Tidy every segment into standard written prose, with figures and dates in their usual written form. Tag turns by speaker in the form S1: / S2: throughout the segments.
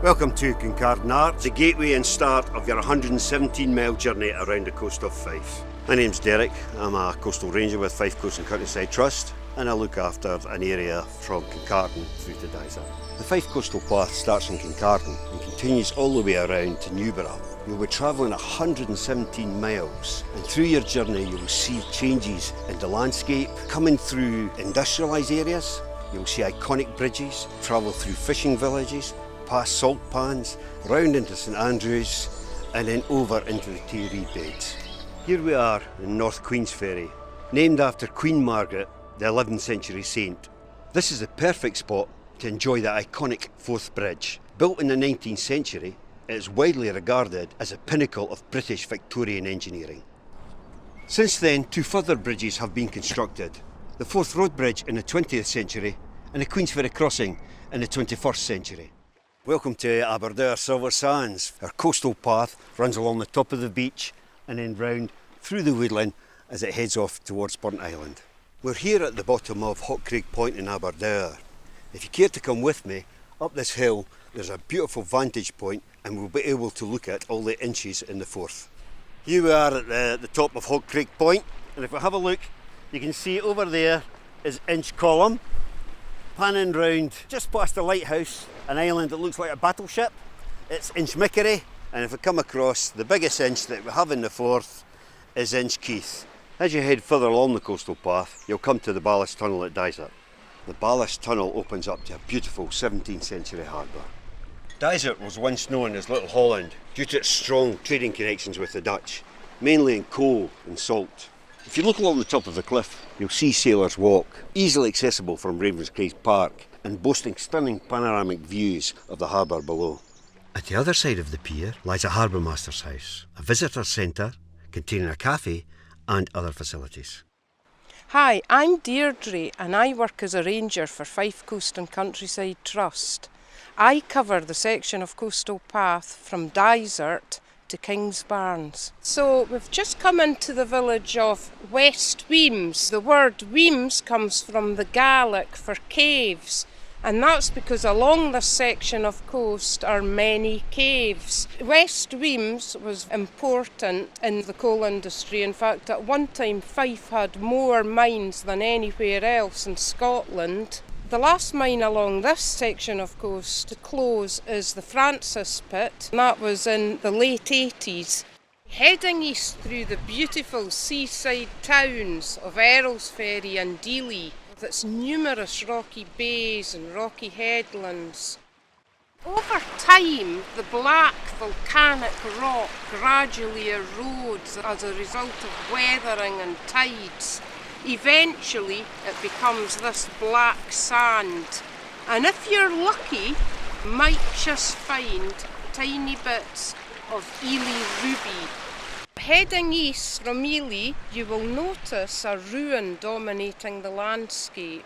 S1: Welcome to Kincardine, the gateway and start of your 117-mile journey around the coast of Fife. My name's Derek, I'm a coastal ranger with Fife Coastal Countryside Trust, and I look after an area from Kincardine through to Deirdre. The Fife Coastal Path starts in Kincardine and continues all the way around to Newburgh. You'll be travelling 117 miles, and through your journey you'll see changes in the landscape, coming through industrialised areas. You'll see iconic bridges, travel through fishing villages, past salt pans, round into St Andrews, and then over into the Tay Reed beds. Here we are in North Queensferry, named after Queen Margaret, the 11th century saint. This is the perfect spot to enjoy the iconic Forth Bridge. Built in the 19th century, it is widely regarded as a pinnacle of British Victorian engineering. Since then, two further bridges have been constructed. The Forth Road Bridge in the 20th century and the Queensferry Crossing in the 21st century. Welcome to Aberdare Silver Sands. Our coastal path runs along the top of the beach and then round through the woodland as it heads off towards Burnt Island. We're here at the bottom of Hot Craig Point in Aberdare. If you care to come with me, up this hill there's a beautiful vantage point and we'll be able to look at all the inches in the Forth. Here we are at the top of Hot Craig Point, and if we have a look, you can see over there is Inch Column. Panning round just past the lighthouse, an island that looks like a battleship, it's Inchmickery, and if we come across, the biggest inch that we have in the Forth is Inch Keith. As you head further along the coastal path, you'll come to the ballast tunnel at Deirdre. The ballast tunnel opens up to a beautiful 17th century harbour. Deirdre was once known as Little Holland due to its strong trading connections with the Dutch, mainly in coal and salt. If you look along the top of the cliff, you'll see Sailor's Walk, easily accessible from Ravenscraig Park and boasting stunning panoramic views of the harbour below. At the other side of the pier lies a harbour master's house, a visitor centre containing a cafe and other facilities.
S2: Hi, I'm Deirdre and I work as a ranger for Fife Coastal Countryside Trust. I cover the section of Coastal Path from Dysart to King's Barns. So we've just come into the village of West Wemyss. The word Wemyss comes from the Gaelic for caves, and that's because along this section of coast are many caves. West Wemyss was important in the coal industry. In fact, at one time Fife had more mines than anywhere else in Scotland. The last mine along this section of coast to close is the Francis Pit, and that was in the late 80s. Heading east through the beautiful seaside towns of Earlsferry and Deely, with its numerous rocky bays and rocky headlands. Over time, the black volcanic rock gradually erodes as a result of weathering and tides. Eventually it becomes this black sand, and if you're lucky, you might just find tiny bits of Ely ruby. Heading east from Ely, you will notice a ruin dominating the landscape.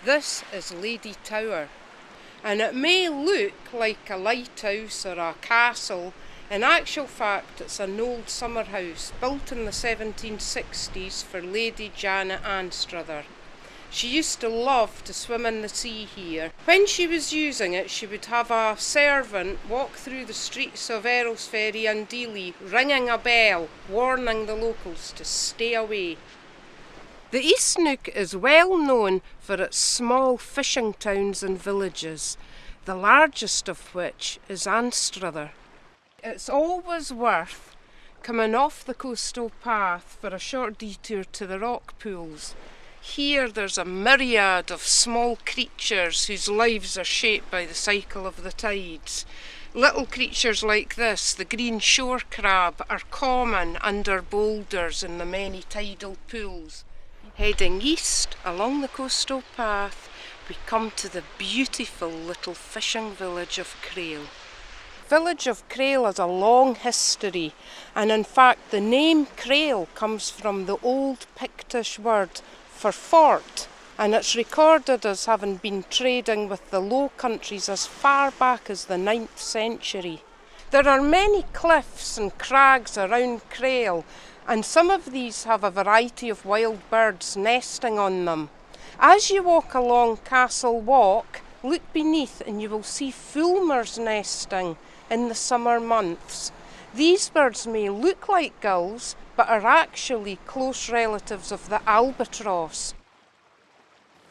S2: This is Lady Tower, and it may look like a lighthouse or a castle. In actual fact, it's an old summer house built in the 1760s for Lady Janet Anstruther. She used to love to swim in the sea here. When she was using it, she would have a servant walk through the streets of Earlsferry and Deely, ringing a bell, warning the locals to stay away. The East Neuk is well known for its small fishing towns and villages, the largest of which is Anstruther. It's always worth coming off the coastal path for a short detour to the rock pools. Here there's a myriad of small creatures whose lives are shaped by the cycle of the tides. Little creatures like this, the green shore crab, are common under boulders in the many tidal pools. Heading east along the coastal path, we come to the beautiful little fishing village of Crail. Village of Crail has a long history, and in fact the name Crail comes from the old Pictish word for fort, and it's recorded as having been trading with the Low Countries as far back as the 9th century. There are many cliffs and crags around Crail, and some of these have a variety of wild birds nesting on them. As you walk along Castle Walk, Look beneath and you will see fulmars nesting in the summer months. These birds may look like gulls, but are actually close relatives of the albatross.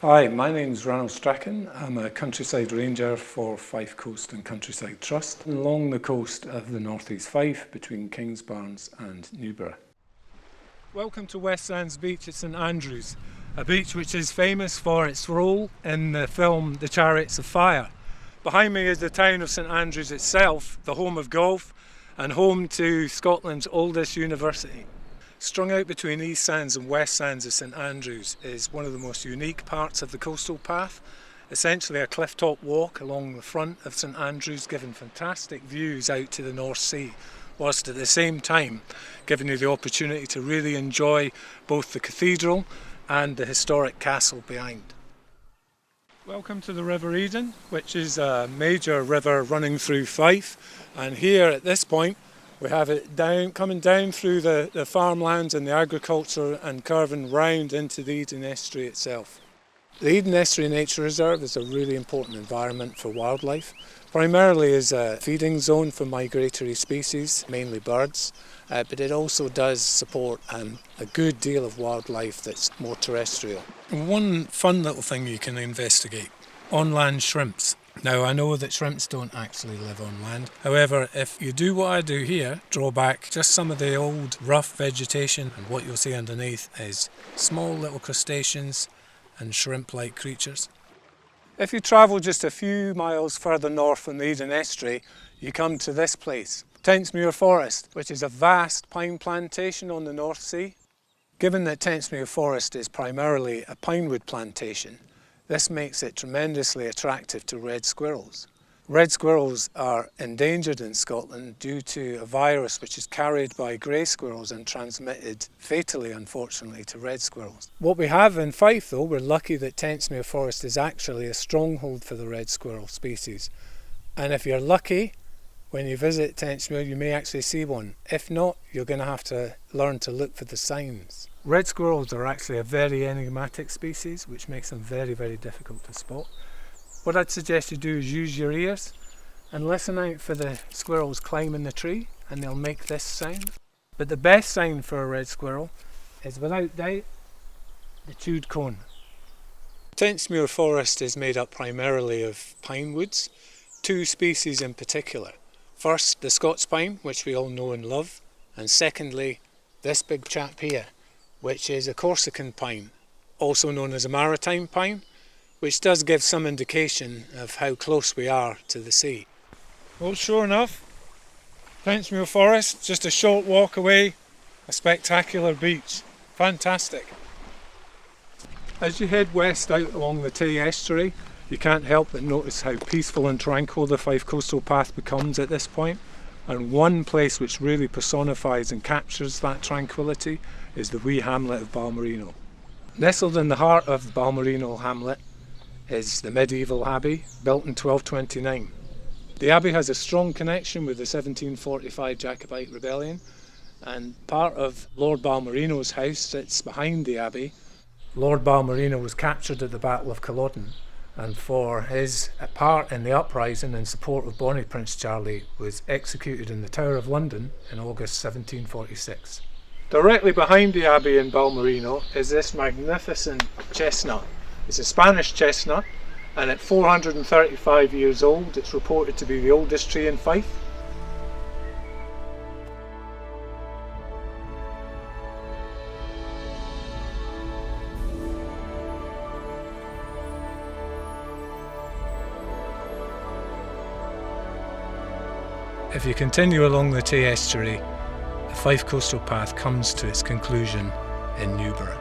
S3: Hi, my name's Ranald Strachan. I'm a countryside ranger for Fife Coastal Countryside Trust along the coast of the North East Fife between Kingsbarns and Newburgh. Welcome to West Sands Beach at St Andrews, a beach which is famous for its role in the film The Chariots of Fire. Behind me is the town of St Andrews itself, the home of golf and home to Scotland's oldest university. Strung out between East Sands and West Sands of St Andrews is one of the most unique parts of the Coastal Path, essentially a cliff-top walk along the front of St Andrews, giving fantastic views out to the North Sea, whilst at the same time giving you the opportunity to really enjoy both the cathedral and the historic castle behind. Welcome to the River Eden, which is a major river running through Fife, and here at this point we have it coming down through the farmlands and the agriculture and curving round into the Eden Estuary itself. The Eden Estuary Nature Reserve is a really important environment for wildlife, primarily as a feeding zone for migratory species, mainly birds, but it also does support a good deal of wildlife that's more terrestrial. One fun little thing you can investigate: on-land shrimps. Now, I know that shrimps don't actually live on land. However, if you do what I do here, draw back just some of the old rough vegetation, and what you'll see underneath is small little crustaceans and shrimp-like creatures. If you travel just a few miles further north from the Eden Estuary, you come to this place, Tentsmuir Forest, which is a vast pine plantation on the North Sea. Given that Tentsmuir Forest is primarily a pinewood plantation, this makes it tremendously attractive to red squirrels. Red squirrels are endangered in Scotland due to a virus which is carried by grey squirrels and transmitted fatally, unfortunately, to red squirrels. What we have in Fife, though, we're lucky that Tentsmuir Forest is actually a stronghold for the red squirrel species. And if you're lucky, when you visit Tentsmuir, you may actually see one. If not, you're going to have to learn to look for the signs. Red squirrels are actually a very enigmatic species, which makes them very, very difficult to spot. What I'd suggest you do is use your ears and listen out for the squirrels climbing the tree, and they'll make this sound. But the best sign for a red squirrel is, without doubt, the chewed cone. Tentsmuir Forest is made up primarily of pine woods, two species in particular. First, the Scots pine, which we all know and love, and secondly, this big chap here, which is a Corsican pine, also known as a maritime pine, which does give some indication of how close we are to the sea. Well, sure enough, Tentsmuir Forest, just a short walk away, a spectacular beach. Fantastic. As you head west out along the Tay Estuary, you can't help but notice how peaceful and tranquil the Fife Coastal Path becomes at this point. And one place which really personifies and captures that tranquility is the wee hamlet of Balmerino. Nestled in the heart of Balmerino hamlet is the medieval abbey, built in 1229. The abbey has a strong connection with the 1745 Jacobite rebellion, and part of Lord Balmerino's house sits behind the abbey. Lord Balmerino was captured at the Battle of Culloden, and for his part in the uprising in support of Bonnie Prince Charlie was executed in the Tower of London in August 1746. Directly behind the abbey in Balmerino is this magnificent chestnut. It's a Spanish chestnut, and at 435 years old it's reported to be the oldest tree in Fife. If you continue along the Tay Estuary, the Fife Coastal Path comes to its conclusion in Newburgh.